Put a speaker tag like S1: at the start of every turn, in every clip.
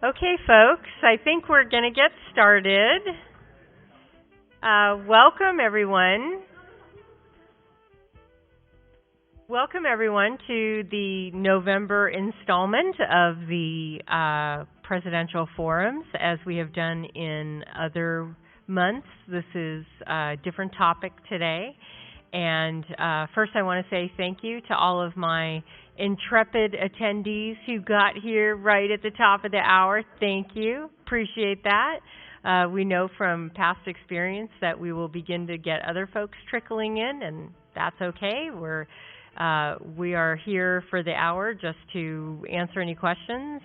S1: Okay, folks, I think we're going to get started. Welcome, everyone. Welcome, everyone, to the November installment of the presidential forums. As we have done in other months, this is a different topic today. And first, I want to say thank you to all of my intrepid attendees who got here right at the top of the hour. Thank you. Appreciate that. We know from past experience that we will begin to get other folks trickling in, and that's okay. We are here for the hour just to answer any questions.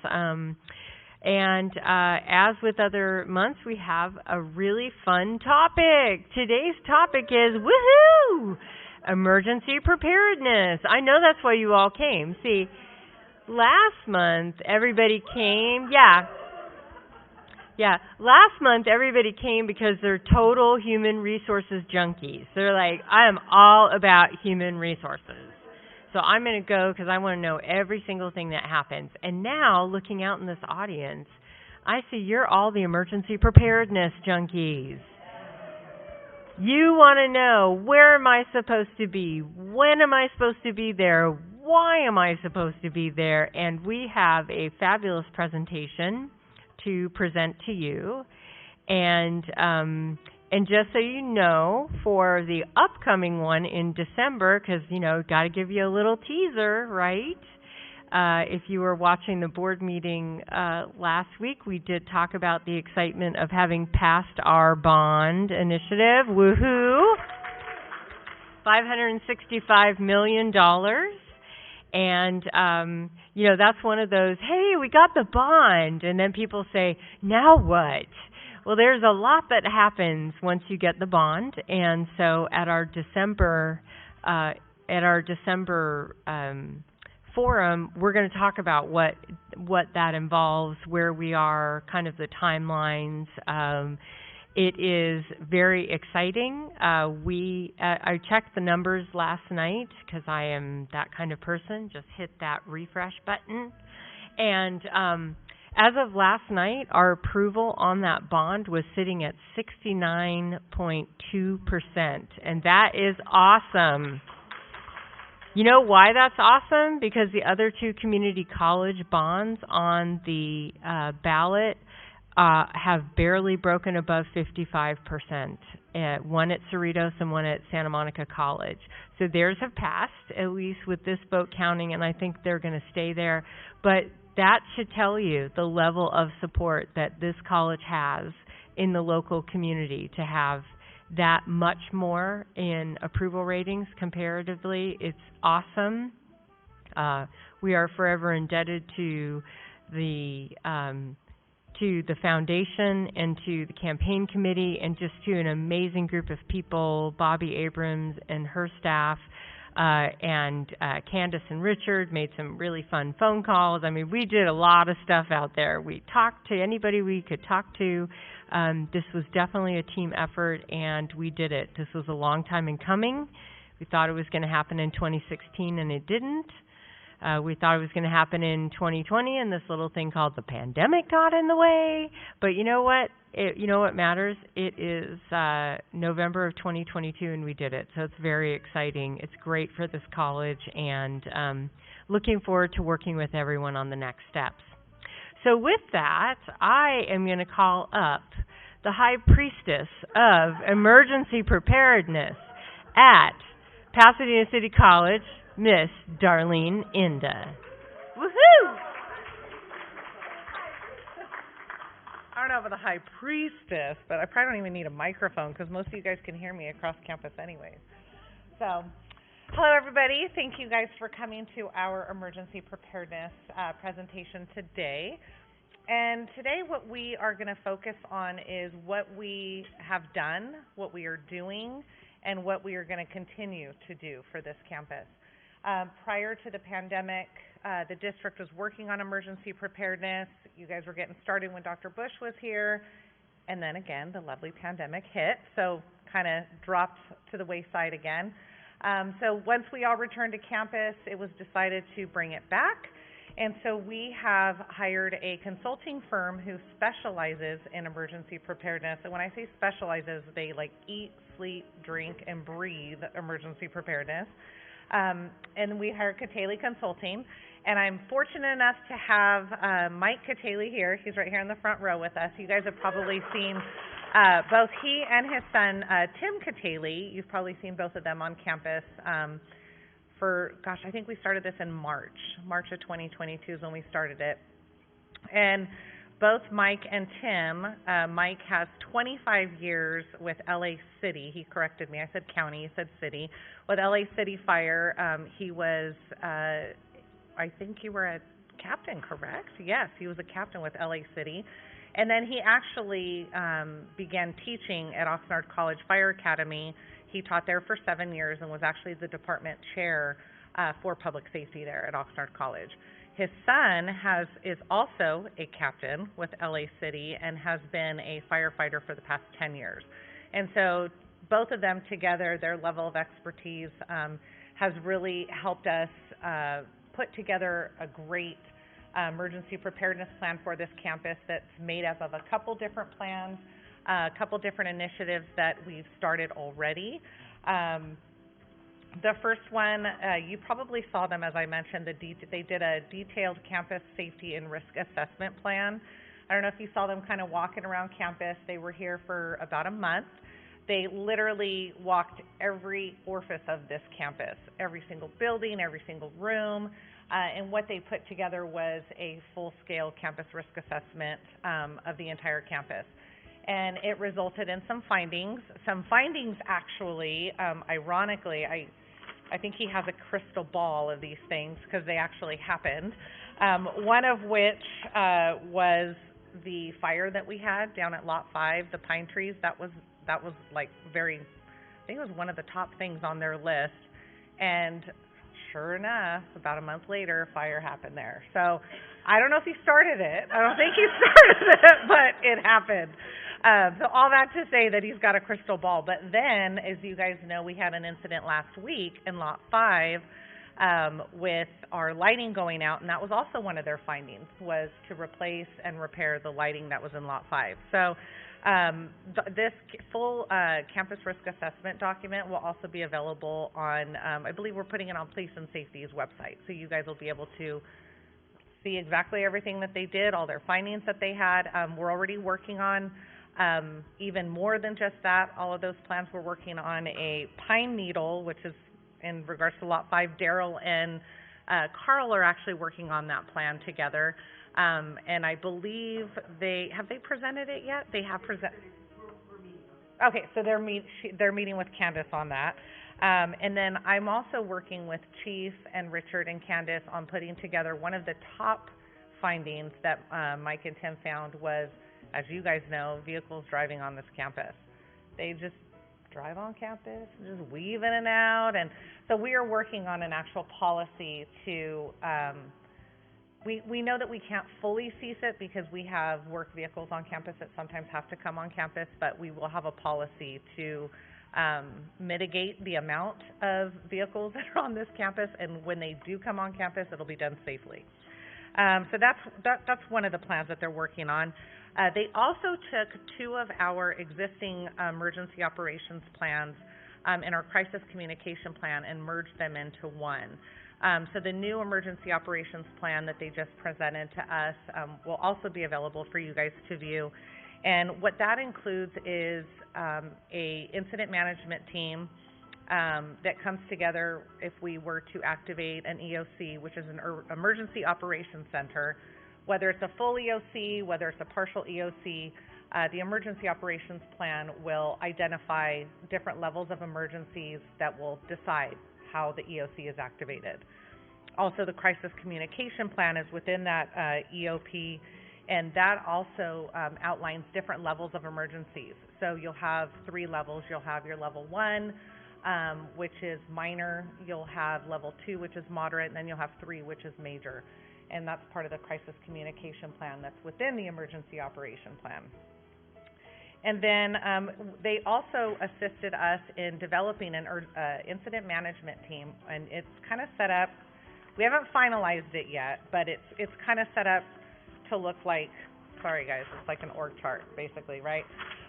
S1: As with other months, we have a really fun topic. Today's topic is, woohoo, emergency preparedness. I know that's why you all came. See, last month everybody came, last month everybody came because they're total human resources junkies. They're like, I am all about human resources. So I'm going to go because I want to know every single thing that happens. And now, looking out in this audience, I see you're all the emergency preparedness junkies. You want to know, where am I supposed to be? When am I supposed to be there? Why am I supposed to be there? And we have a fabulous presentation to present to you. And just so you know, for the upcoming one in December, because, got to give you a little teaser, right? If you were watching the board meeting last week, we did talk about the excitement of having passed our bond initiative. Woohoo! $565 million. And, that's one of those, hey, we got the bond. And then people say, now what? Well, there's a lot that happens once you get the bond, and so at our December forum, we're going to talk about what that involves, where we are, kind of the timelines. It is very exciting. I checked the numbers last night because I am that kind of person. Just hit that refresh button, and as of last night, our approval on that bond was sitting at 69.2%, and that is awesome. You know why that's awesome? Because the other two community college bonds on the ballot have barely broken above 55%, one at Cerritos and one at Santa Monica College. So theirs have passed, at least with this vote counting, and I think they're going to stay there. But that should tell you the level of support that this college has in the local community to have that much more in approval ratings comparatively. It's awesome. We are forever indebted to the foundation and to the campaign committee and just to an amazing group of people, Bobby Abrams and her staff, and Candace and Richard made some really fun phone calls. I mean, we did a lot of stuff out there. We talked to anybody we could talk to. This was definitely a team effort, and we did it. This was a long time in coming. We thought it was going to happen in 2016, and it didn't. We thought it was going to happen in 2020, and this little thing called the pandemic got in the way. But you know what? You know what matters? It is November of 2022, and we did it. So it's very exciting. It's great for this college, and looking forward to working with everyone on the next steps. So with that, I am going to call up the High Priestess of Emergency Preparedness at Pasadena City College, Miss Darlene Inda. Woohoo!
S2: I don't know about the High Priestess, but I probably don't even need a microphone because most of you guys can hear me across campus anyways. So, hello everybody. Thank you guys for coming to our emergency preparedness presentation today. And today what we are going to focus on is what we have done, what we are doing, and what we are going to continue to do for this campus. Prior to the pandemic, the district was working on emergency preparedness. You guys were getting started when Dr. Bush was here, and then again, the lovely pandemic hit, so kind of dropped to the wayside again. So once we all returned to campus, it was decided to bring it back, And so we have hired a consulting firm who specializes in emergency preparedness. And when I say specializes, they like eat, sleep, drink, and breathe emergency preparedness. And we hired Katali Consulting. And I'm fortunate enough to have Mike Katali here. He's right here in the front row with us. You guys have probably seen both he and his son, Tim Katali. You've probably seen both of them on campus I think we started this in March of 2022 is when we started it. And both Mike and Tim, Mike has 25 years with LA City. He corrected me. I said county. He said city. With LA City Fire, he was, I think you were a captain, correct? Yes, he was a captain with LA City. And then he actually began teaching at Oxnard College Fire Academy. He taught there for 7 years and was actually the department chair for public safety there at Oxnard College. His son is also a captain with LA City and has been a firefighter for the past 10 years. And so both of them together, their level of expertise has really helped us put together a great emergency preparedness plan for this campus that's made up of a couple different plans, a couple different initiatives that we've started already. The first one, you probably saw them, as I mentioned, they did a detailed campus safety and risk assessment plan. I don't know if you saw them kind of walking around campus. They were here for about a month. They literally walked every orifice of this campus, every single building, every single room, and what they put together was a full-scale campus risk assessment of the entire campus. And it resulted in some findings. Some findings actually, ironically, I think he has a crystal ball of these things because they actually happened. One of which was the fire that we had down at Lot 5, the pine trees. That was like I think it was one of the top things on their list. And sure enough, about a month later, a fire happened there. So I don't know if he started it. I don't think he started it, but it happened. So all that to say that he's got a crystal ball. But then, as you guys know, we had an incident last week in Lot 5 with our lighting going out, and that was also one of their findings, was to replace and repair the lighting that was in Lot 5. So this full campus risk assessment document will also be available on, I believe we're putting it on Police and Safety's website. So you guys will be able to see exactly everything that they did, all their findings that they had. We're already working on even more than just that. All of those plans, we're working on a pine needle, which is in regards to Lot 5. Daryl and Carl are actually working on that plan together. And I believe have they presented it yet? They have presented. Okay, so they're meeting with Candace on that. And then I'm also working with Chief and Richard and Candace on putting together one of the top findings that Mike and Tim found was, as you guys know, vehicles driving on this campus. They just drive on campus, just weave in and out. And so we are working on an actual policy to, we know that we can't fully cease it because we have work vehicles on campus that sometimes have to come on campus, but we will have a policy to mitigate the amount of vehicles that are on this campus, and when they do come on campus, it'll be done safely. So that's one of the plans that they're working on. They also took 2 of our existing emergency operations plans in our crisis communication plan and merged them into one. So the new emergency operations plan that they just presented to us will also be available for you guys to view. And what that includes is a incident management team that comes together if we were to activate an EOC, which is an emergency operations center. Whether it's a full EOC, whether it's a partial EOC, the emergency operations plan will identify different levels of emergencies that will decide how the EOC is activated. Also, the crisis communication plan is within that EOP, and that also outlines different levels of emergencies. So you'll have 3 levels. You'll have your level 1, which is minor. You'll have level 2, which is moderate, and then you'll have 3, which is major. And that's part of the crisis communication plan that's within the emergency operation plan. And then they also assisted us in developing an incident management team, and it's kind of set up We haven't finalized it yet, but it's kind of set up to look like, sorry guys, it's like an org chart basically, right?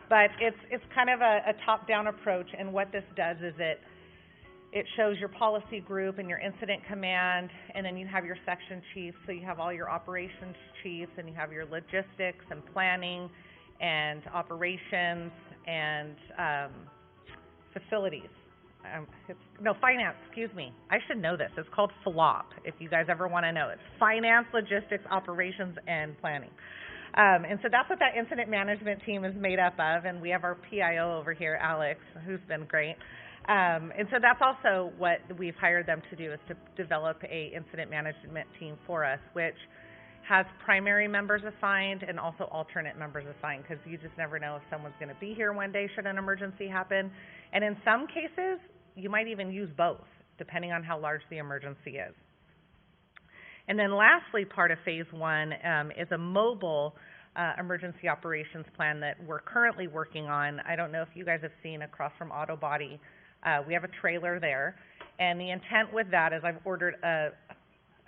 S2: But it's kind of a top-down approach, and what this does is it shows your policy group and your incident command, and then you have your section chiefs, so you have all your operations chiefs, and you have your logistics and planning and operations and facilities. Finance, excuse me. I should know this. It's called FLOP, if you guys ever want to know. It's Finance, Logistics, Operations, and Planning. And so that's what that incident management team is made up of, and we have our PIO over here, Alex, who's been great. And so that's also what we've hired them to do, is to develop a incident management team for us, which has primary members assigned and also alternate members assigned, because you just never know if someone's going to be here one day should an emergency happen. And in some cases, you might even use both, depending on how large the emergency is. And then lastly, part of phase one is a mobile emergency operations plan that we're currently working on. I don't know if you guys have seen across from Auto Body. We have a trailer there, and the intent with that is I've ordered a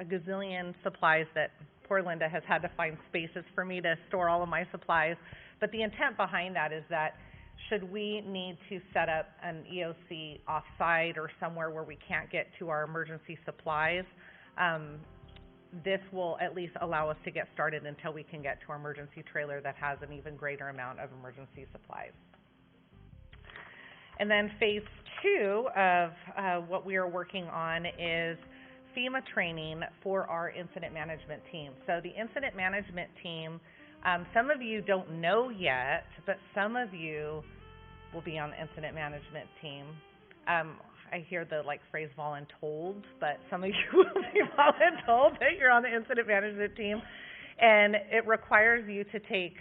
S2: gazillion supplies that poor Linda has had to find spaces for me to store all of my supplies. But the intent behind that is that should we need to set up an EOC off-site or somewhere where we can't get to our emergency supplies, this will at least allow us to get started until we can get to our emergency trailer that has an even greater amount of emergency supplies. And then phase two of what we are working on is FEMA training for our incident management team. So the incident management team, some of you don't know yet, but some of you will be on the incident management team. I hear the phrase voluntold, but some of you will be voluntold that you're on the incident management team. And it requires you to take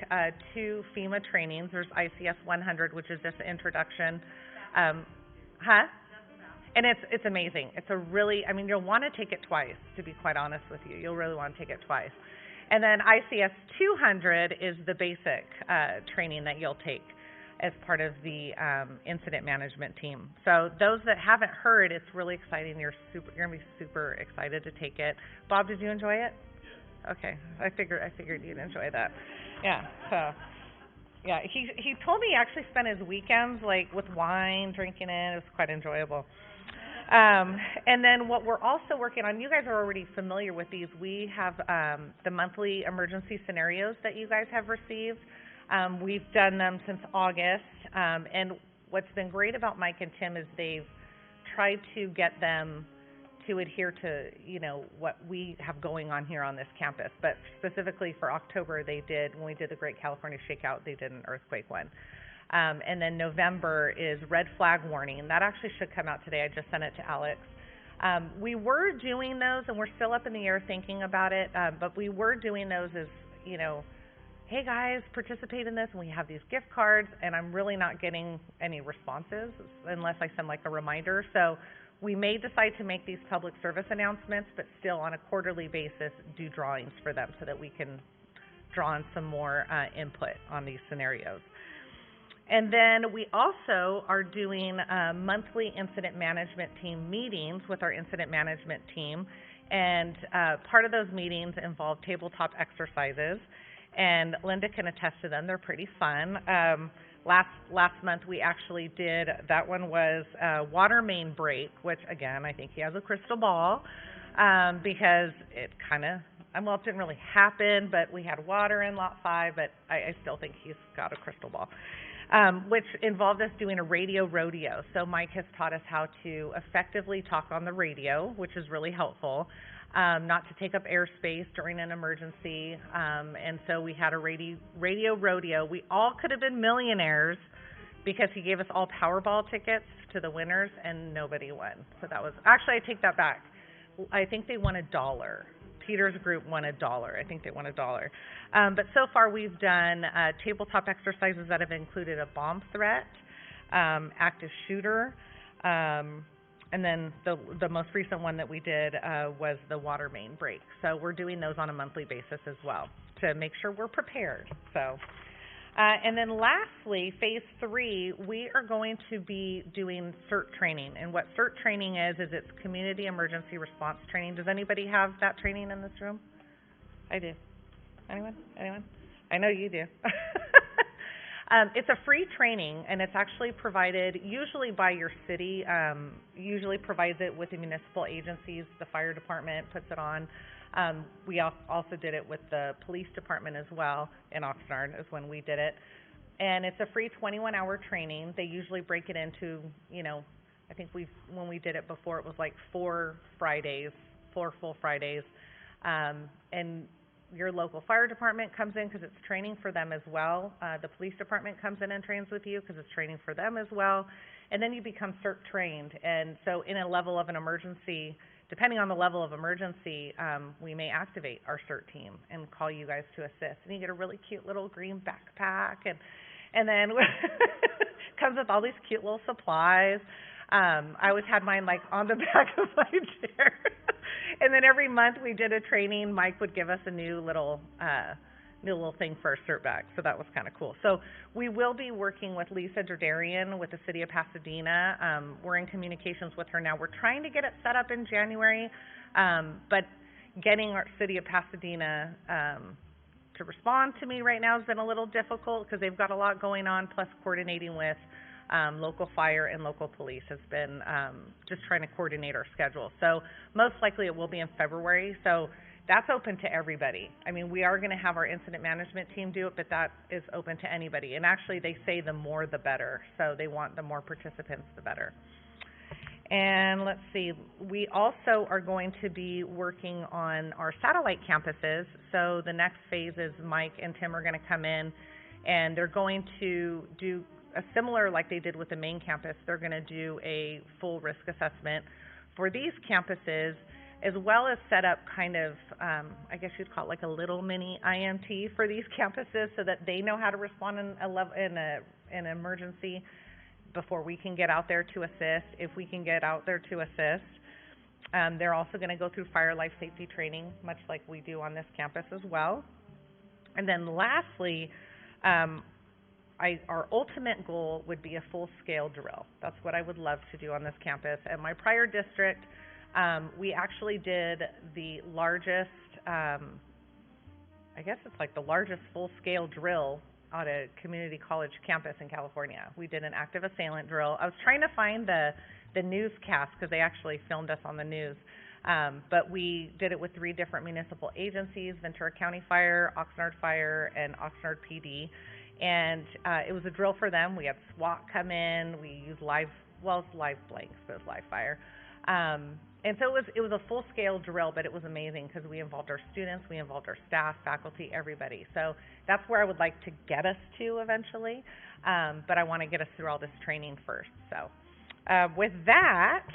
S2: 2 FEMA trainings. There's ICS 100, which is just an introduction. And it's amazing. It's a really, you'll want to take it twice, to be quite honest with you. You'll really want to take it twice. And then ICS 200 is the basic training that you'll take as part of the incident management team. So those that haven't heard, it's really exciting. You're going to be super excited to take it. Bob, did you enjoy it? Yeah. Okay, I figured you'd enjoy that. Yeah. So. Yeah, he told me he actually spent his weekends with wine, drinking it. It was quite enjoyable. And then what we're also working on, you guys are already familiar with these. We have the monthly emergency scenarios that you guys have received. We've done them since August. And what's been great about Mike and Tim is they've tried to get them to adhere to, what we have going on here on this campus. But specifically for October, when we did the Great California Shakeout, they did an earthquake one. And then November is red flag warning, and that actually should come out today. I just sent it to Alex. We were doing those, and we're still up in the air thinking about it, but we were doing those as, hey guys, participate in this, and we have these gift cards, and I'm really not getting any responses unless I send a reminder. So we may decide to make these public service announcements, but still on a quarterly basis do drawings for them so that we can draw on some more input on these scenarios. And then we also are doing monthly incident management team meetings with our incident management team, and part of those meetings involve tabletop exercises, and Linda can attest to them. They're pretty fun. Last month we actually did, that one was water main break, which again, I think he has a crystal ball, because it it didn't really happen, but we had water in Lot 5, but I still think he's got a crystal ball, which involved us doing a radio rodeo. So Mike has taught us how to effectively talk on the radio, which is really helpful, not to take up airspace during an emergency, and so we had a radio rodeo. We all could have been millionaires because he gave us all Powerball tickets to the winners, and nobody won. So that was, actually, I take that back. I think they won $1. Peter's group won $1. I think they won $1. But so far we've done tabletop exercises that have included a bomb threat, active shooter, and then the most recent one that we did was the water main break. So we're doing those on a monthly basis as well to make sure we're prepared. So And then lastly, phase 3, we are going to be doing CERT training. And what CERT training is it's community emergency response training. Does anybody have that training in this room? I do. Anyone? I know you do. It's a free training, and it's actually provided usually by your city, usually provides it with the municipal agencies. The fire department puts it on. We also did it with the police department as well. In Oxnard is when we did it. And it's a free 21-hour training. They usually break it into, I think when we did it before, it was like 4 full Fridays. And your local fire department comes in because it's training for them as well. The police department comes in and trains with you because it's training for them as well. And then you become CERT trained. And so in a level of an emergency, depending on the level of emergency, we may activate our CERT team and call you guys to assist. And you get a really cute little green backpack, and then comes with all these cute little supplies. I always had mine like on the back of my chair. And then every month we did a training. Mike would give us a new little thing for our CERT bag, so that was kind of cool. So we will be working with Lisa Derdarian with the City of Pasadena. We're in communications with her now. We're trying to get it set up in January, but getting our City of Pasadena to respond to me right now has been a little difficult because they've got a lot going on, plus coordinating with local fire and local police has been just trying to coordinate our schedule. So most likely it will be in February. So that's open to everybody. I mean, we are going to have our incident management team do it, but that is open to anybody. And actually they say the more the better. So they want the more participants, the better. And let's see, we also are going to be working on our satellite campuses. So the next phase is Mike and Tim are going to come in, and they're going to do a similar like they did with the main campus. They're going to do a full risk assessment for these campuses, as well as set up kind of, I guess you'd call it like a little mini IMT for these campuses so that they know how to respond in an emergency before we can get out there to assist, if we can get out there to assist. They're also going to go through fire life safety training, much like we do on this campus as well. And then lastly, our ultimate goal would be a full-scale drill. That's what I would love to do on this campus. At my prior district, we actually did the largest, I guess it's like the largest full-scale drill on a community college campus in California. We did an active assailant drill. I was trying to find the newscast because they actually filmed us on the news. But we did it with 3 different municipal agencies, Ventura County Fire, Oxnard Fire, and Oxnard PD. And it was a drill for them. We had SWAT come in. We used live blanks, but it was live fire. And so it was a full-scale drill, but it was amazing because we involved our students, we involved our staff, faculty, everybody. So that's where I would like to get us to eventually, but I want to get us through all this training first. So with that,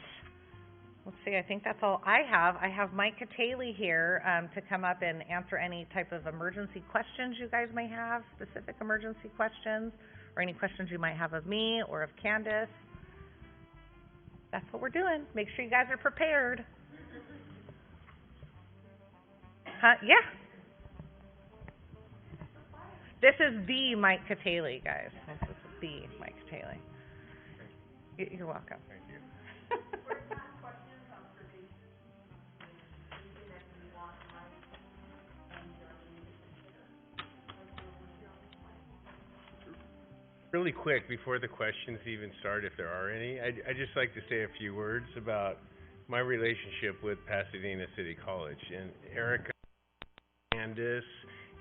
S2: let's see, I think that's all I have. I have Mike Cataley here to come up and answer any type of emergency questions you guys may have, specific emergency questions, or any questions you might have of me or of Candace. That's what we're doing. Make sure you guys are prepared. Yeah. This is the Mike Cataley, guys. This is the Mike Cataley. You're welcome.
S3: Thank you. Really quick, before the questions even start, if there are any, I'd just like to say a few words about my relationship with Pasadena City College. And Erica, Candace,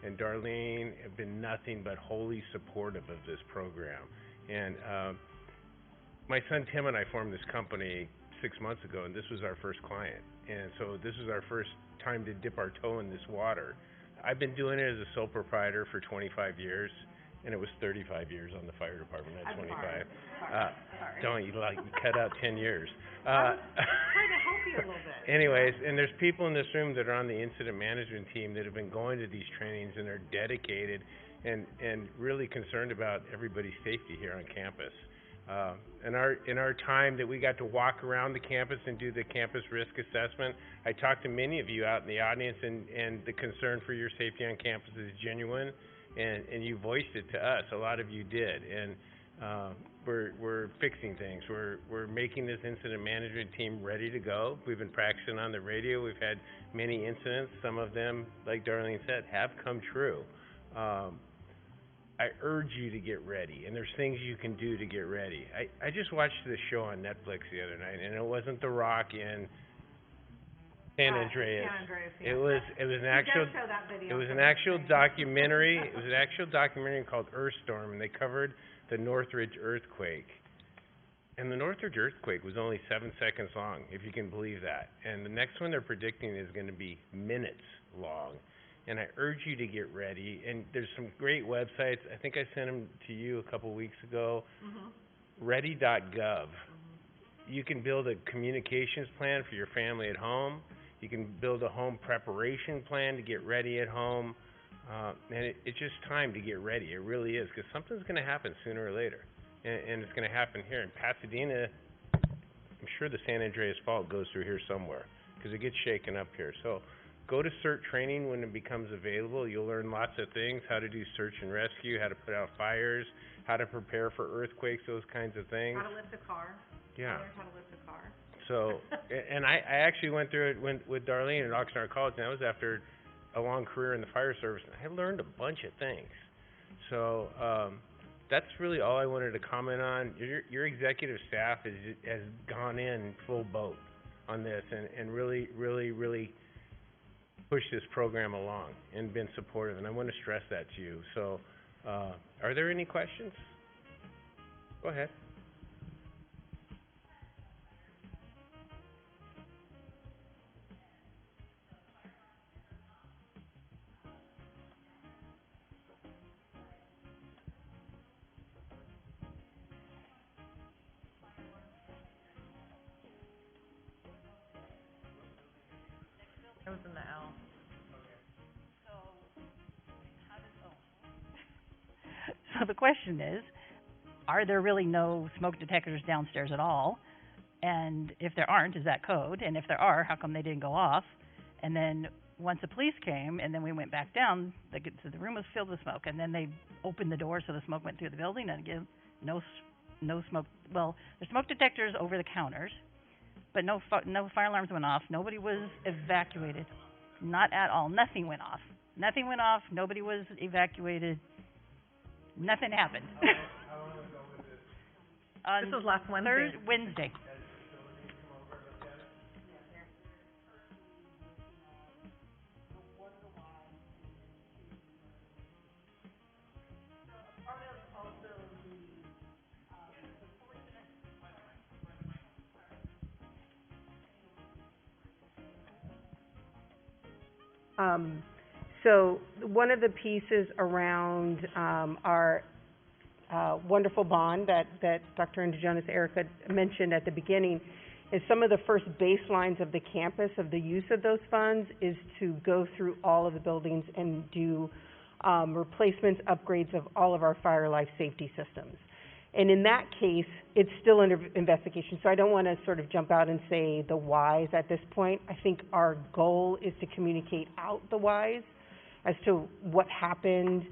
S3: and Darlene have been nothing but wholly supportive of this program. And my son Tim and I formed this company 6 months ago, and this was our first client. And so this is our first time to dip our toe in this water. I've been doing it as a sole proprietor for 25 years. And it was 35 years on the fire department at 25.
S2: Sorry.
S3: Don't you cut out 10 years.
S2: I was trying to help you a little bit.
S3: Anyways, and there's people in this room that are on the incident management team that have been going to these trainings and are dedicated and really concerned about everybody's safety here on campus. In our time that we got to walk around the campus and do the campus risk assessment, I talked to many of you out in the audience, and the concern for your safety on campus is genuine. and you voiced it to us. A lot of you did, and we're fixing things. We're making this incident management team ready to go. We've been practicing on the radio. We've had many incidents. Some of them, like Darlene said, have come true. I urge you to get ready, and there's things you can do to get ready. I just watched this show on Netflix the other night, and it wasn't The Rock in San Andreas.
S2: San Andreas, yeah.
S3: It was an actual
S2: He does show that video
S3: it was
S2: from
S3: an
S2: the
S3: actual
S2: screen.
S3: documentary. It was an actual documentary called Earthstorm, and they covered the Northridge earthquake. And the Northridge earthquake was only 7 seconds long, if you can believe that. And the next one they're predicting is going to be minutes long. And I urge you to get ready. And there's some great websites. I think I sent them to you a couple weeks ago. Ready.gov. You can build a communications plan for your family at home. You can build a home preparation plan to get ready at home. And it's just time to get ready. It really is, because something's going to happen sooner or later. And it's going to happen here. In Pasadena, I'm sure the San Andreas Fault goes through here somewhere, because it gets shaken up here. So go to CERT training when it becomes available. You'll learn lots of things, how to do search and rescue, how to put out fires, how to prepare for earthquakes, those kinds of things.
S2: How to lift a car.
S3: Yeah.
S2: I learned how to lift a car.
S3: So, and I actually went through it with Darlene at Oxnard College, and that was after a long career in the fire service, and I learned a bunch of things. So, that's really all I wanted to comment on. Your executive staff has gone in full boat on this and really pushed this program along and been supportive, and I want to stress that to you. So, are there any questions? Go ahead.
S2: It was in the L.
S4: So the question is, are there really no smoke detectors downstairs at all? And if there aren't, is that code? And if there are, how come they didn't go off? And then once the police came and then we went back down, so the room was filled with smoke. And then they opened the door so the smoke went through the building. And again, no smoke. Well, there's smoke detectors over the counters, but no fire alarms went off. Nobody was evacuated. Not at all. Nothing went off. Nothing went off. Nobody was evacuated. Nothing happened.
S3: How long ago was this?
S2: This was last Wednesday.
S4: Wednesday.
S5: So one of the pieces around our wonderful bond that Dr. Indijonas Erica mentioned at the beginning is some of the first baselines of the campus of the use of those funds is to go through all of the buildings and do replacements, upgrades of all of our fire life safety systems. And in that case, it's still under investigation. So I don't want to sort of jump out and say the whys at this point. I think our goal is to communicate out the whys as to what happened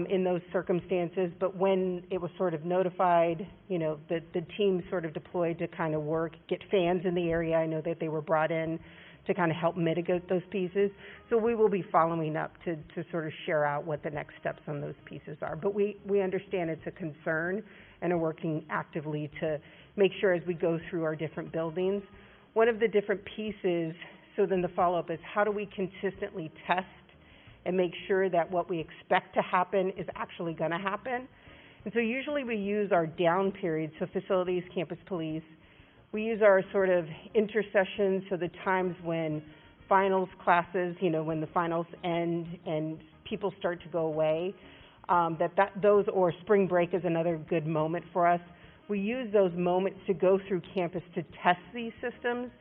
S5: in those circumstances. But when it was sort of notified, you know, the team sort of deployed to kind of work, get fans in the area. I know that they were brought in to kind of help mitigate those pieces. So we will be following up to sort of share out what the next steps on those pieces are. But we understand it's a concern and are working actively to make sure as we go through our different buildings. One of the different pieces, so then the follow-up is how do we consistently test and make sure that what we expect to happen is actually going to happen. And so usually we use our down periods, so facilities, campus police. We use our sort of intersessions, so the times when finals classes, you know, when the finals end and people start to go away, those, or spring break is another good moment for us. We use those moments to go through campus to test these systems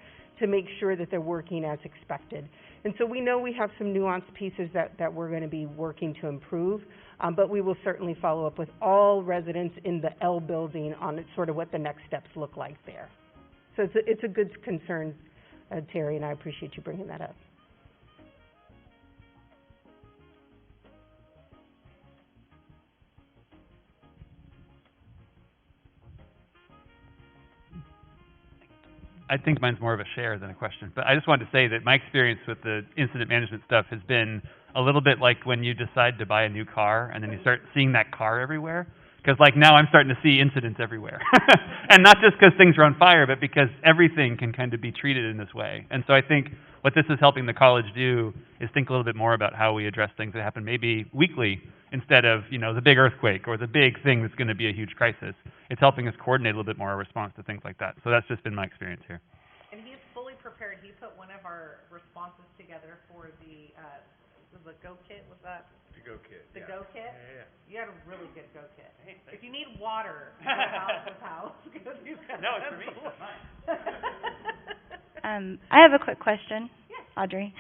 S5: to make sure that they're working as expected. And so we know we have some nuanced pieces that we're going to be working to improve, but we will certainly follow up with all residents in the L building on sort of what the next steps look like there. So it's a good concern, Terry, and I appreciate you bringing that up.
S6: I think mine's more of a share than a question, but I just wanted to say that my experience with the incident management stuff has been a little bit like when you decide to buy a new car and then you start seeing that car everywhere. Because like now I'm starting to see incidents everywhere. And not just because things are on fire, but because everything can kind of be treated in this way. And so I think what this is helping the college do is think a little bit more about how we address things that happen maybe weekly instead of, you know, the big earthquake or the big thing that's going to be a huge crisis. It's helping us coordinate a little bit more our response to things like that. So that's just been my experience here.
S2: And he's fully prepared. He put one of our responses together for the Go Kit, was that?
S3: The Go Kit.
S2: The
S3: yeah.
S2: Go Kit?
S3: Yeah.
S2: You had a really good Go Kit. If you need water, go out of his house. Because he's got
S6: No, it's for me. That's mine.
S7: I have a quick question, Audrey.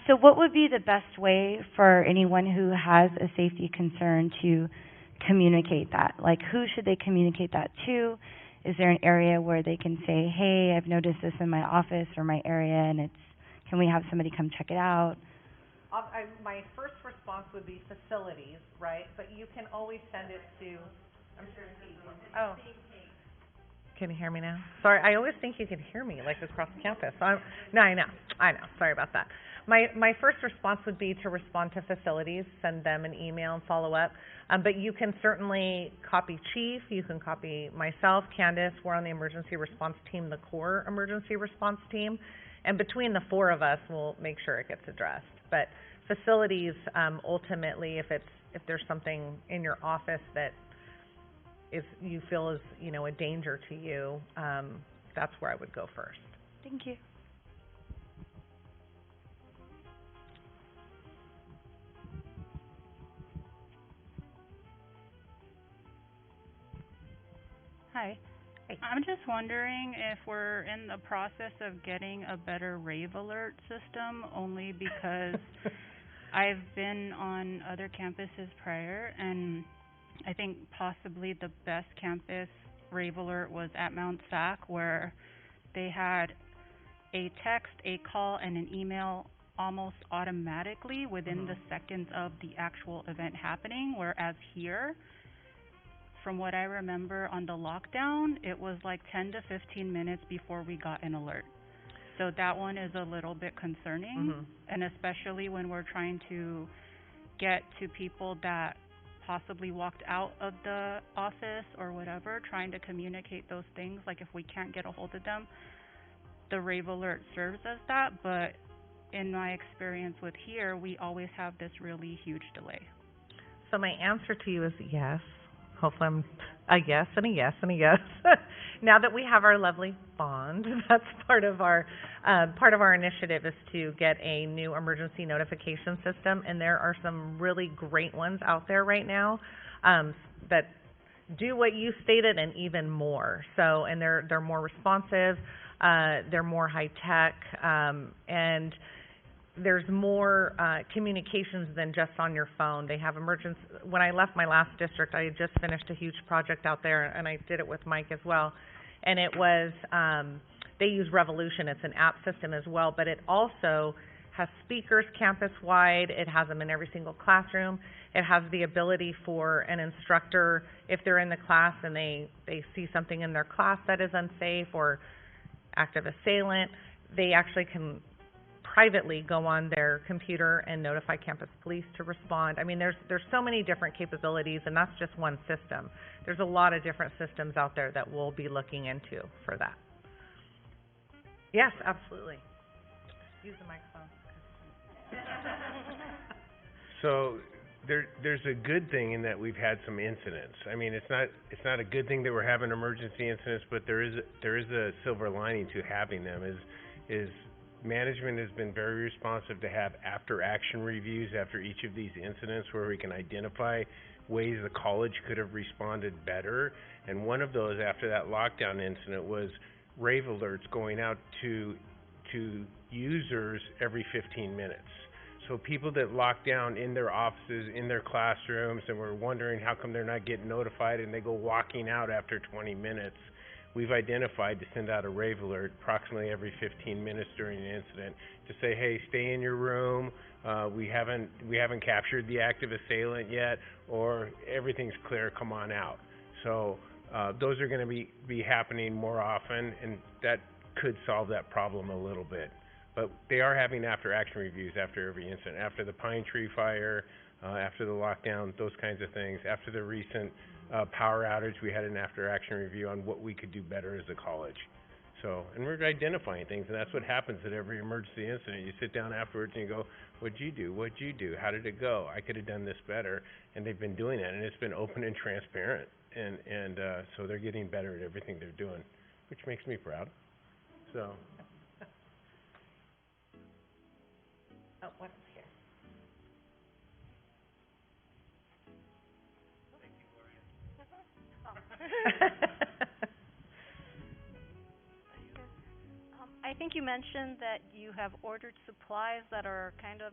S7: So what would be the best way for anyone who has a safety concern to communicate that? Like, who should they communicate that to? Is there an area where they can say, hey, I've noticed this in my office or my area, and can we have somebody come check it out?
S2: My first response would be facilities, right? But you can always send it to, I'm sure Steve. Oh. Can you hear me now? Sorry, I always think you can hear me, like across campus. No, I know. Sorry about that. My first response would be to respond to facilities, send them an email and follow up. But you can certainly copy Chief, you can copy myself, Candace. We're on the emergency response team, the core emergency response team. And between the four of us, we'll make sure it gets addressed. But facilities, ultimately, if there's something in your office that you feel is, you know, a danger to you, that's where I would go first.
S7: Thank you.
S4: Hi. I'm just wondering if we're in the process of getting a better rave alert system, only because I've been on other campuses prior, and I think possibly the best campus rave alert was at Mount Sac, where they had a text, a call, and an email almost automatically within the seconds of the actual event happening, whereas here, from what I remember on the lockdown, it was like 10 to 15 minutes before we got an alert. So that one is a little bit concerning, and especially when we're trying to get to people that possibly walked out of the office or whatever, trying to communicate those things. Like if we can't get a hold of them, the rave alert serves as that, but in my experience with here, we always have this really huge delay.
S2: So my answer to you is yes. Hopefully I'm a yes and a yes and a yes. Now that we have our lovely bond, that's part of our initiative is to get a new emergency notification system, and there are some really great ones out there right now that do what you stated and even more. So, and they're more responsive, they're more high tech, and there's more communications than just on your phone. They have emergency. When I left my last district, I had just finished a huge project out there, and I did it with Mike as well. And it was, they use Revolution. It's an app system as well, but it also has speakers campus-wide. It has them in every single classroom. It has the ability for an instructor, if they're in the class and they see something in their class that is unsafe or active assailant, they actually can privately go on their computer and notify campus police to respond. I mean, there's so many different capabilities, and that's just one system. There's a lot of different systems out there that we'll be looking into for that. Yes, absolutely. Use the microphone.
S3: So there's a good thing in that we've had some incidents. I mean, it's not a good thing that we're having emergency incidents, but there is a silver lining to having them. Is management has been very responsive to have after-action reviews after each of these incidents where we can identify ways the college could have responded better. And one of those after that lockdown incident was rave alerts going out to users every 15 minutes. So people that locked down in their offices, in their classrooms, and were wondering how come they're not getting notified, and they go walking out after 20 minutes, we've identified to send out a rave alert approximately every 15 minutes during an incident to say, hey, stay in your room, we haven't captured the active assailant yet, or everything's clear, come on out. So those are going to be happening more often, and that could solve that problem a little bit. But they are having after-action reviews after every incident, after the Pine Tree fire, after the lockdown, those kinds of things. After the recent power outage, we had an after-action review on what we could do better as a college. So, and we're identifying things, and that's what happens at every emergency incident. You sit down afterwards and you go, what'd you do? What'd you do? How did it go? I could have done this better. And they've been doing that, and it's been open and transparent. And so they're getting better at everything they're doing, which makes me proud. So.
S2: Oh, what's here?
S8: I think you mentioned that you have ordered supplies that are kind of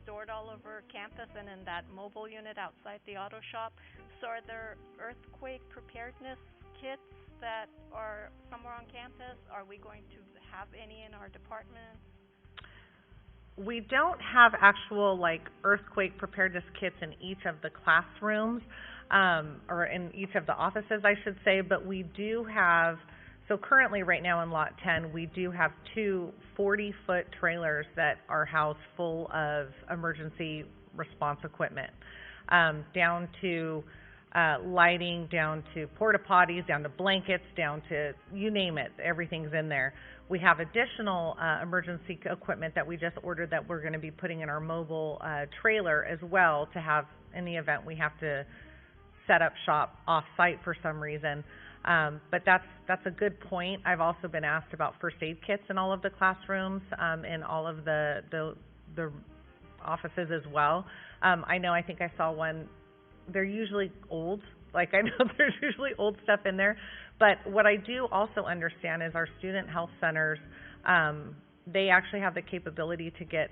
S8: stored all over campus and in that mobile unit outside the auto shop. So are there earthquake preparedness kits that are somewhere on campus? Are we going to have any in our departments?
S2: We don't have actual earthquake preparedness kits in each of the classrooms, or in each of the offices, I should say, but we do have, so currently right now in Lot 10, we do have two 40-foot trailers that are housed full of emergency response equipment, down to lighting, down to porta potties, down to blankets, down to you name it, everything's in there. We have additional emergency equipment that we just ordered that we're going to be putting in our mobile trailer as well, to have in the event we have to set up shop off-site for some reason. But that's a good point. I've also been asked about first aid kits in all of the classrooms, in all of the offices as well. I think I saw one. They're usually old. I know there's usually old stuff in there. But what I do also understand is our student health centers, they actually have the capability to get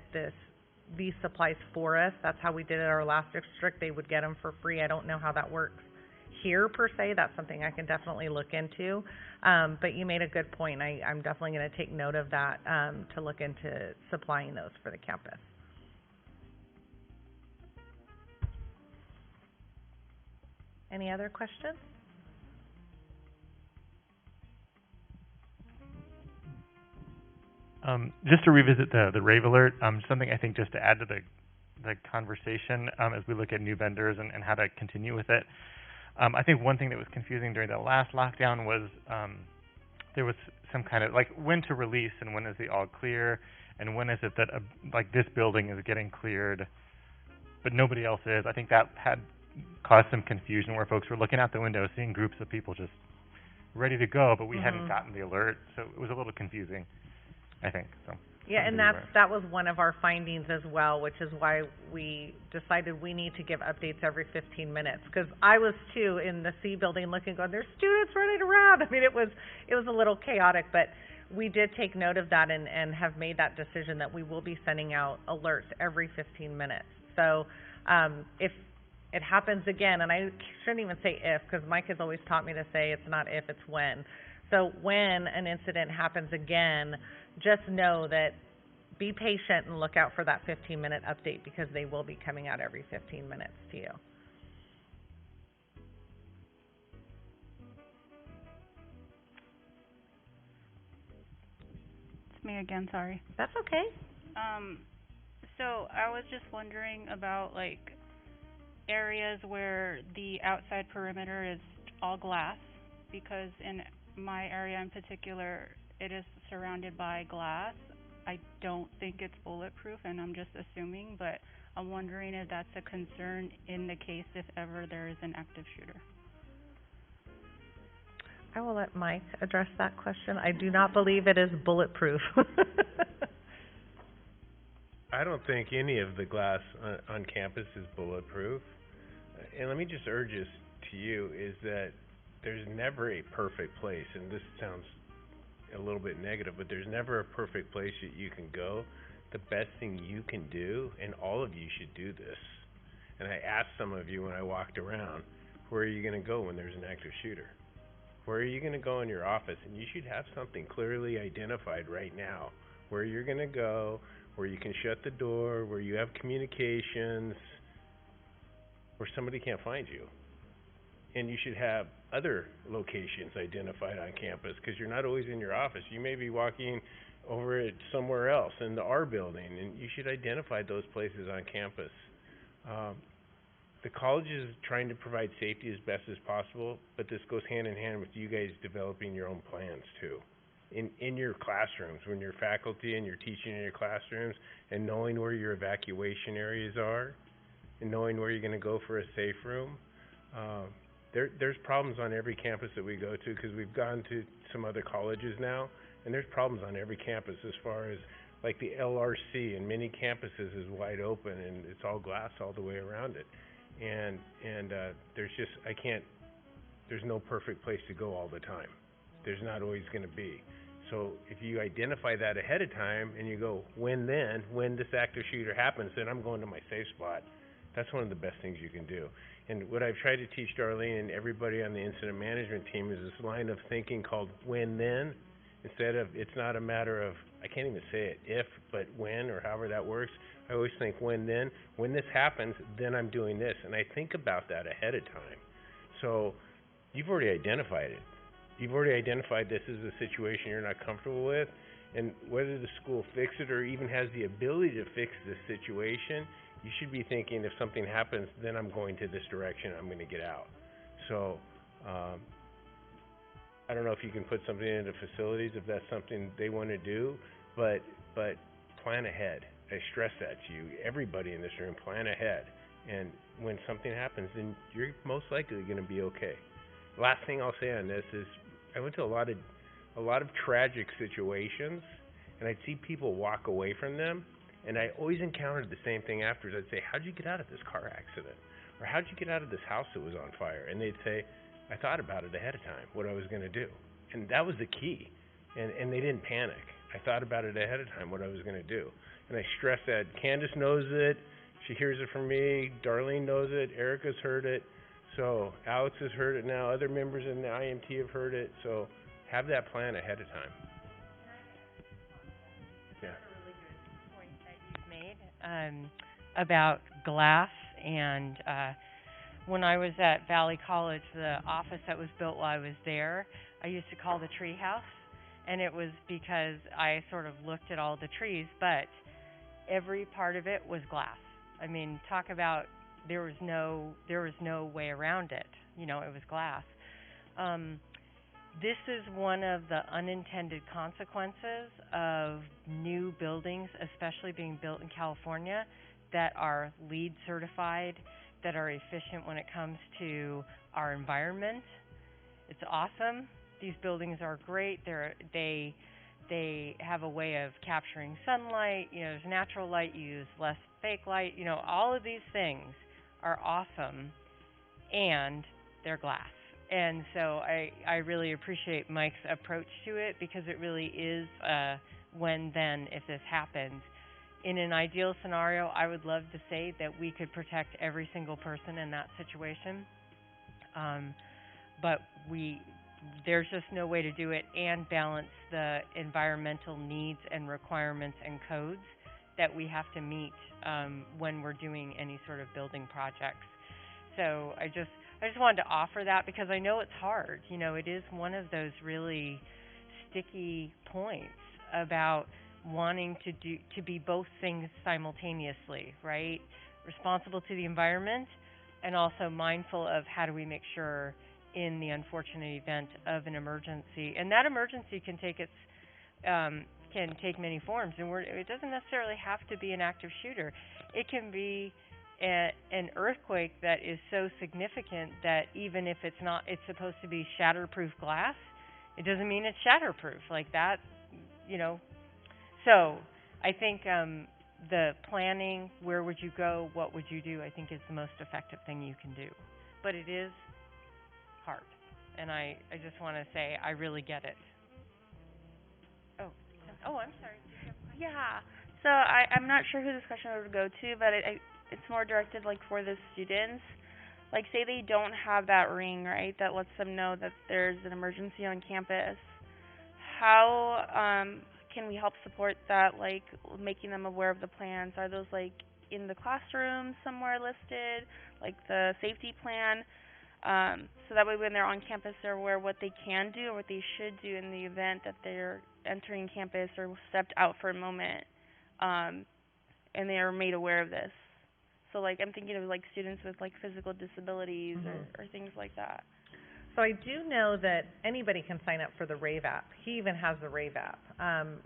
S2: these supplies for us. That's how we did it at our last district. They would get them for free. I don't know how that works here per se. That's something I can definitely look into. But you made a good point. I'm definitely going to take note of that, to look into supplying those for the campus. Any other questions?
S9: Just to revisit the rave alert, something I think just to add to the conversation as we look at new vendors and how to continue with it. I think one thing that was confusing during the last lockdown was there was some kind of when to release and when is the all clear, and when is it that this building is getting cleared but nobody else is. I think that had caused some confusion where folks were looking out the window seeing groups of people just ready to go, but we hadn't gotten the alert, so it was a little confusing, I think. So
S2: yeah, and that was one of our findings as well, which is why we decided we need to give updates every 15 minutes. Because I was too in the C building looking, going, there's students running around. I mean, it was a little chaotic, but we did take note of that and have made that decision that we will be sending out alerts every 15 minutes. So if it happens again, and I shouldn't even say if, because Mike has always taught me to say it's not if, it's when. So when an incident happens again, just know that be patient and look out for that 15-minute update, because they will be coming out every 15 minutes to you.
S4: It's me again, sorry.
S2: That's okay.
S4: So I was just wondering about areas where the outside perimeter is all glass, because in my area in particular, it is surrounded by glass. I don't think it's bulletproof, and I'm just assuming, but I'm wondering if that's a concern in the case if ever there is an active shooter.
S2: I will let Mike address that question. I do not believe it is bulletproof.
S3: I don't think any of the glass on campus is bulletproof. And let me just urge this to you, is that there's never a perfect place, and this sounds a little bit negative, but there's never a perfect place that you can go. The best thing you can do, and all of you should do this, and I asked some of you when I walked around, where are you going to go when there's an active shooter? Where are you going to go in your office? And you should have something clearly identified right now, where you're going to go, where you can shut the door, where you have communications, where somebody can't find you. And you should have other locations identified on campus, because you're not always in your office. You may be walking over it somewhere else in the R building, and you should identify those places on campus. The college is trying to provide safety as best as possible, but this goes hand in hand with you guys developing your own plans too. In your classrooms, when you're faculty and you're teaching in your classrooms, and knowing where your evacuation areas are, and knowing where you're going to go for a safe room. There's problems on every campus that we go to, because we've gone to some other colleges now, and there's problems on every campus as far as, like, the LRC in many campuses is wide open, and it's all glass all the way around it. And there's no perfect place to go all the time. There's not always going to be. So if you identify that ahead of time and you go, when this active shooter happens, then I'm going to my safe spot. That's one of the best things you can do. And what I've tried to teach Darlene and everybody on the incident management team is this line of thinking called when then, instead of, it's not a matter of, I can't even say it, if, but when, or however that works. I always think when then. When this happens, then I'm doing this. And I think about that ahead of time. So you've already identified it. You've already identified this is a situation you're not comfortable with. And whether the school fixes it or even has the ability to fix this situation, you should be thinking, if something happens, then I'm going to this direction, I'm going to get out. So I don't know if you can put something into facilities if that's something they want to do, but plan ahead. I stress that to you. Everybody in this room, plan ahead. And when something happens, then you're most likely going to be okay. Last thing I'll say on this is, I went to a lot of tragic situations, and I'd see people walk away from them, and I always encountered the same thing afterwards. I'd say, how'd you get out of this car accident? Or how'd you get out of this house that was on fire? And they'd say, I thought about it ahead of time, what I was going to do. And that was the key. And they didn't panic. I thought about it ahead of time, what I was going to do. And I stress that. Candace knows it. She hears it from me. Darlene knows it. Erica's heard it. So Alex has heard it now. Other members in the IMT have heard it. So have that plan ahead of time. Yeah.
S1: That's a really good point that you've made about glass. And when I was at Valley College, the office that was built while I was there, I used to call the tree house. And it was because I sort of looked at all the trees, but every part of it was glass. I mean, talk about there was no way around it. You know, it was glass. This is one of the unintended consequences of new buildings, especially being built in California, that are LEED certified, that are efficient when it comes to our environment. It's awesome. These buildings are great. They have a way of capturing sunlight. You know, there's natural light. You use less fake light. You know, all of these things are awesome, and they're glass. And so I really appreciate Mike's approach to it, because it really is when then if this happens. In an ideal scenario, I would love to say that we could protect every single person in that situation, but there's just no way to do it and balance the environmental needs and requirements and codes that we have to meet when we're doing any sort of building projects. So I just wanted to offer that, because I know it's hard. You know, it is one of those really sticky points about wanting to be both things simultaneously, right? Responsible to the environment, and also mindful of how do we make sure in the unfortunate event of an emergency. And that emergency can take many forms, and it doesn't necessarily have to be an active shooter. It can be an earthquake that is so significant that even if it's supposed to be shatterproof glass, it doesn't mean it's shatterproof like that, you know. So I think the planning, where would you go, what would you do, I think is the most effective thing you can do. But it is hard, and I just want to say I really get it. I'm sorry.
S10: Yeah. So I'm not sure who this question would go to, but it's more directed like for the students. Like, say they don't have that ring, right, that lets them know that there's an emergency on campus. How can we help support that, like making them aware of the plans? Are those like in the classroom somewhere listed, like the safety plan? So that way when they're on campus, they're aware what they can do or what they should do in the event that they're entering campus or stepped out for a moment, and they are made aware of this. So like I'm thinking of like students with like physical disabilities or things like that.
S2: So I do know that anybody can sign up for the Rave app. He even has the Rave app.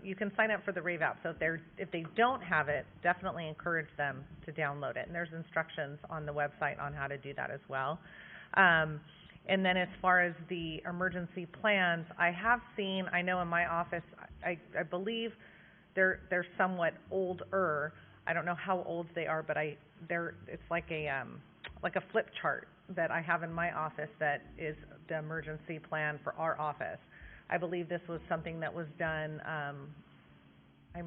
S2: You can sign up for the Rave app. So if they don't have it, definitely encourage them to download it. And there's instructions on the website on how to do that as well. And then as far as the emergency plans, I have seen, I know in my office, I believe they're somewhat older. I don't know how old they are, but it's like a flip chart that I have in my office that is the emergency plan for our office. I believe this was something that was done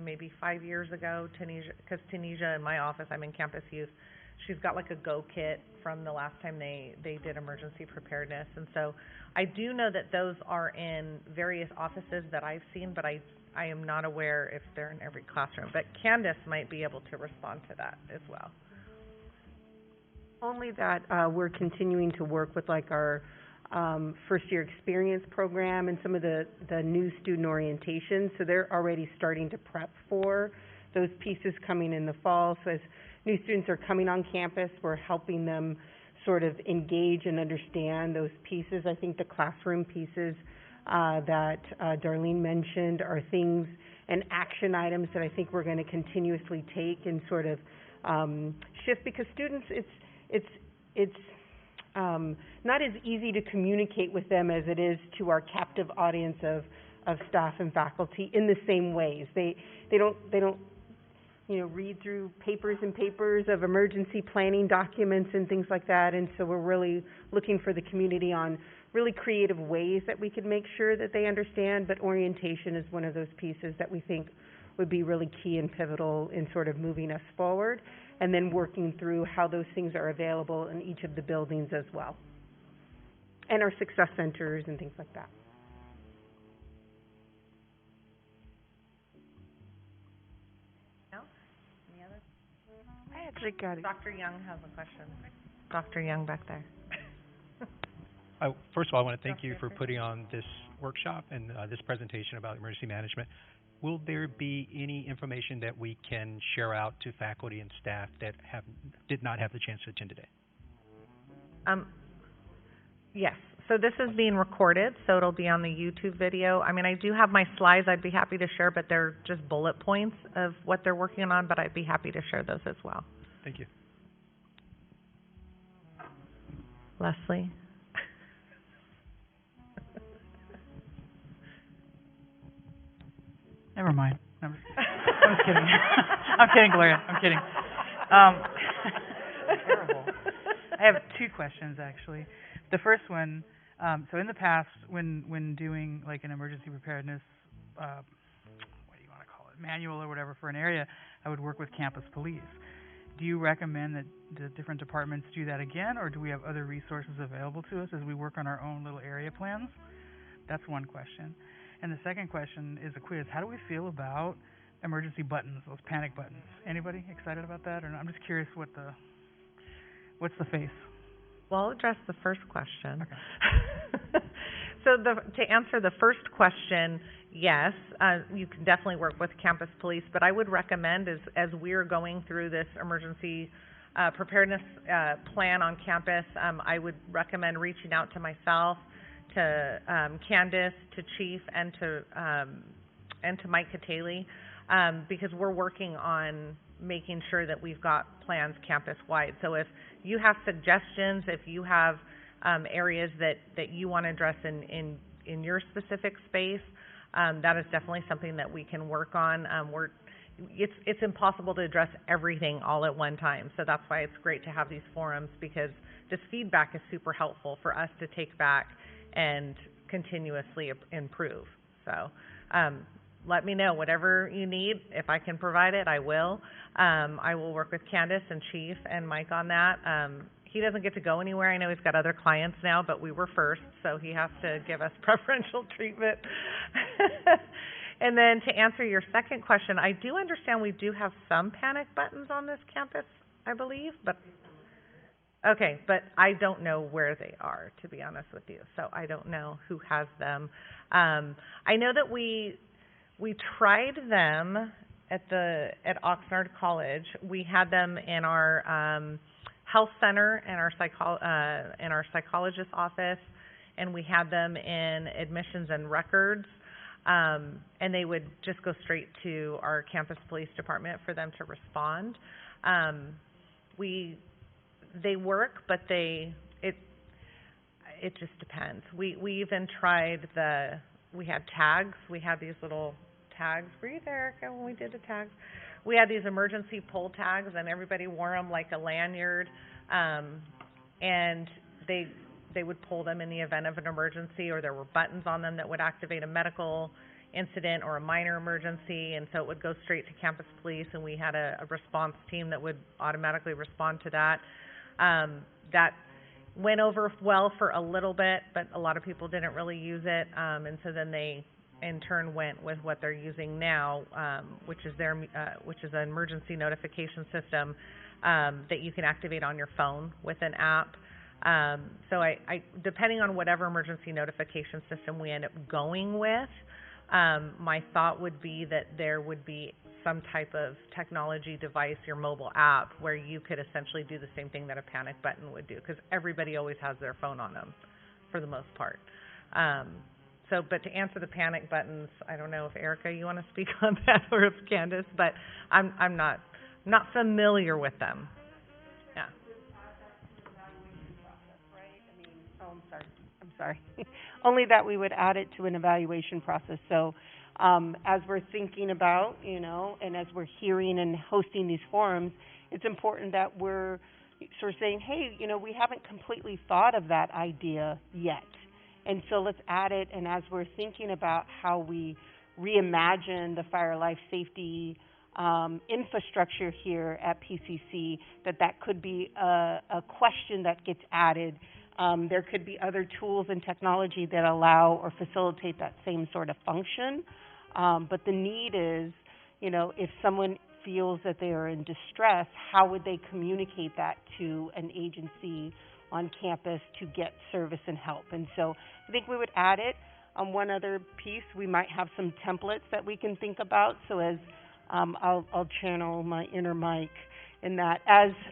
S2: maybe 5 years ago, because Tanisha in my office, I'm in campus youth, she's got like a go kit from the last time they did emergency preparedness. And so I do know that those are in various offices that I've seen, but I am not aware if they're in every classroom. But Candace might be able to respond to that as well.
S5: Only that we're continuing to work with like our first year experience program and some of the new student orientations. So they're already starting to prep for those pieces coming in the fall. So as new students are coming on campus, we're helping them sort of engage and understand those pieces. I think the classroom pieces that Darlene mentioned are things and action items that I think we're going to continuously take and sort of shift, because students, it's not as easy to communicate with them as it is to our captive audience of staff and faculty in the same ways. They don't read through papers and papers of emergency planning documents and things like that. And so we're really looking for the community on really creative ways that we could make sure that they understand. But orientation is one of those pieces that we think would be really key and pivotal in sort of moving us forward, and then working through how those things are available in each of the buildings as well, and our success centers and things like that.
S2: No? Any other?
S11: I actually got it.
S2: Dr. Young has a question. Dr. Young back there.
S12: First of all, I want to thank you for putting on this workshop and this presentation about emergency management. Will there be any information that we can share out to faculty and staff that did not have the chance to attend today?
S2: Yes. So this is being recorded, so it'll be on the YouTube video. I mean, I do have my slides I'd be happy to share, but they're just bullet points of what they're working on, but I'd be happy to share those as well.
S12: Thank you.
S2: Leslie?
S4: Never mind. I'm just kidding. I'm kidding, Gloria. I'm kidding. Terrible. I have two questions, actually. The first one, so in the past, when doing like an emergency preparedness, what do you want to call it, manual or whatever for an area, I would work with campus police. Do you recommend that the different departments do that again, or do we have other resources available to us as we work on our own little area plans? That's one question. And the second question is a quiz. How do we feel about emergency buttons, those panic buttons? Anybody excited about that? Or not? I'm just curious what's the face?
S2: Well, I'll address the first question.
S4: Okay.
S2: So to answer the first question, yes, you can definitely work with campus police, but I would recommend as we're going through this emergency preparedness plan on campus, I would recommend reaching out to myself, to Candace, to Chief, and to Mike Katali, because we're working on making sure that we've got plans campus-wide. So if you have suggestions, if you have areas that you want to address in your specific space, that is definitely something that we can work on. It's impossible to address everything all at one time, so that's why it's great to have these forums, because this feedback is super helpful for us to take back and continuously improve. So let me know whatever you need. If I can provide it, I will. I will work with Candace and Chief and Mike on that. He doesn't get to go anywhere. I know he's got other clients now, but we were first, so he has to give us preferential treatment. And then to answer your second question, I do understand we do have some panic buttons on this campus, I believe, but Okay, but I don't know where they are, to be honest with you. So I don't know who has them. I know that we tried them at Oxnard College. We had them in our health center and in our psychologist's office, and we had them in admissions and records. And they would just go straight to our campus police department for them to respond. They work, but it just depends. We even tried we had tags. We had these little tags. Were you there, Erica, when we did the tags? We had these emergency pull tags, and everybody wore them like a lanyard. And they would pull them in the event of an emergency, or there were buttons on them that would activate a medical incident or a minor emergency, and so it would go straight to campus police, and we had a response team that would automatically respond to that. That went over well for a little bit, but a lot of people didn't really use it, and so then they in turn went with what they're using now, which is an emergency notification system that you can activate on your phone with an app. So I depending on whatever emergency notification system we end up going with, my thought would be that there would be some type of technology device, your mobile app, where you could essentially do the same thing that a panic button would do, because everybody always has their phone on them for the most part. But to answer the panic buttons, I don't know if Erica, you want to speak on that, or if Candace, but I'm not familiar with them. Yeah.
S5: I'm sorry. Only that we would add it to an evaluation process. So as we're thinking about, and as we're hearing and hosting these forums, it's important that we're sort of saying, hey, we haven't completely thought of that idea yet. And so let's add it. And as we're thinking about how we reimagine the fire life safety infrastructure here at PCC, that could be a question that gets added. There could be other tools and technology that allow or facilitate that same sort of function. But the need is, if someone feels that they are in distress, how would they communicate that to an agency on campus to get service and help? And so I think we would add it. One other piece, we might have some templates that we can think about. So as I'll channel my inner Mike in that.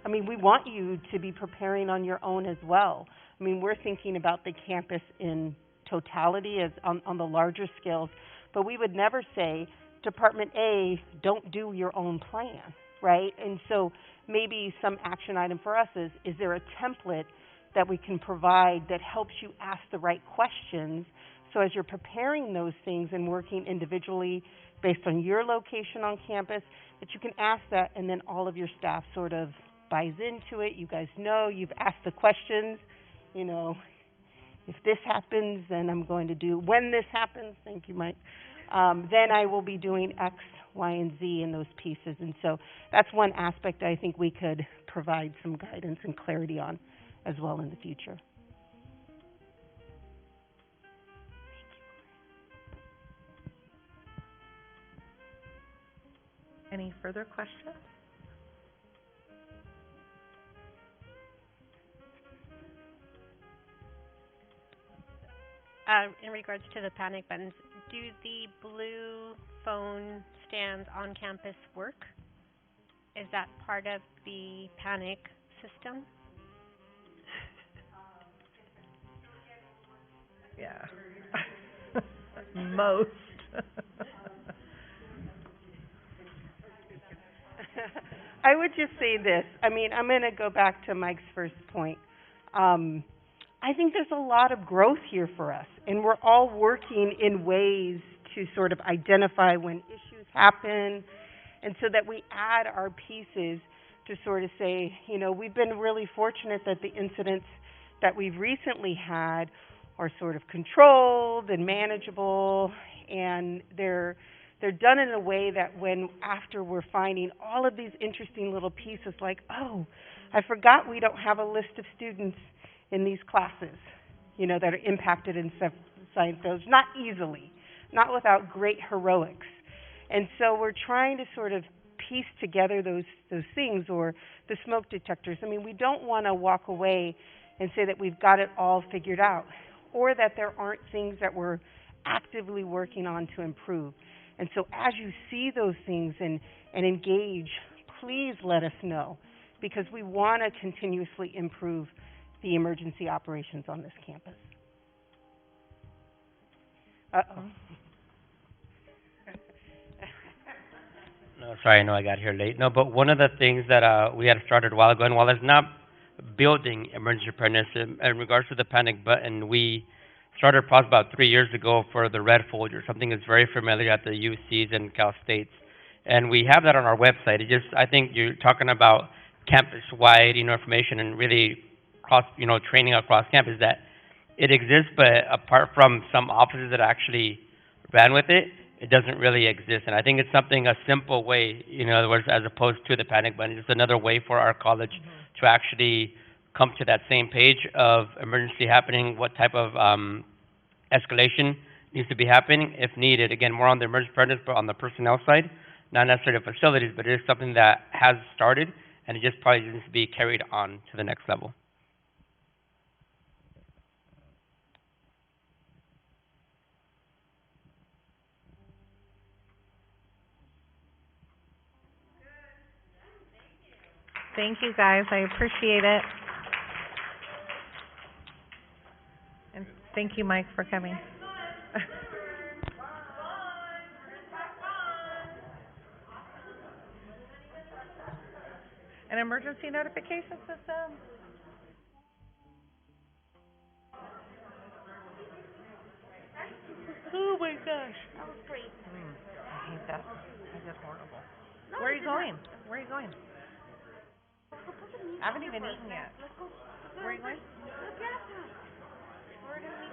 S5: We want you to be preparing on your own as well. We're thinking about the campus in totality as on the larger scales, but we would never say, Department A, don't do your own plan, right? And so maybe some action item for us is there a template that we can provide that helps you ask the right questions, so as you're preparing those things and working individually based on your location on campus, that you can ask that, and then all of your staff sort of buys into it. You guys know, you've asked the questions, if this happens, then I'm going to do, when this happens, thank you, Mike, then I will be doing X, Y, and Z in those pieces. And so that's one aspect I think we could provide some guidance and clarity on as well in the future.
S2: Any further questions?
S13: In regards to the panic buttons, do the blue phone stands on campus work? Is that part of the panic system?
S2: Yeah. Most.
S5: I would just say this. I'm going to go back to Mike's first point. I think there's a lot of growth here for us, and we're all working in ways to sort of identify when issues happen, and so that we add our pieces to sort of say, we've been really fortunate that the incidents that we've recently had are sort of controlled and manageable, and they're done in a way that after we're finding all of these interesting little pieces, like, oh, I forgot we don't have a list of students in these classes, that are impacted in science fields, not easily, not without great heroics. And so we're trying to sort of piece together those things, or the smoke detectors. I mean, we don't want to walk away and say that we've got it all figured out, or that there aren't things that we're actively working on to improve. And so as you see those things and engage, please let us know, because we want to continuously improve the emergency operations on this campus. Uh-oh.
S14: No, sorry, I know I got here late. No, but one of the things that we had started a while ago, and while it's not building emergency preparedness, in regards to the panic button, we started a process about 3 years ago for the red folder, something that's very familiar at the UCs and Cal States. And we have that on our website. It just, I think you're talking about campus-wide, information and really cross, training across campus, that it exists, but apart from some offices that actually ran with it, it doesn't really exist. And I think it's something, a simple way, in other words, as opposed to the panic button, it's another way for our college to actually come to that same page of emergency happening, what type of escalation needs to be happening if needed. Again, more on the emergency preparedness, but on the personnel side, not necessarily the facilities, but it is something that has started, and it just probably needs to be carried on to the next level.
S2: Thank you, guys. I appreciate it. And thank you, Mike, for coming. An emergency notification system? Oh my gosh.
S11: That was great.
S2: I hate that. That's just horrible. Where are you going? Where are you going? I haven't even eaten yet.
S11: Let's go.
S2: Where are you going?
S11: We're gonna meet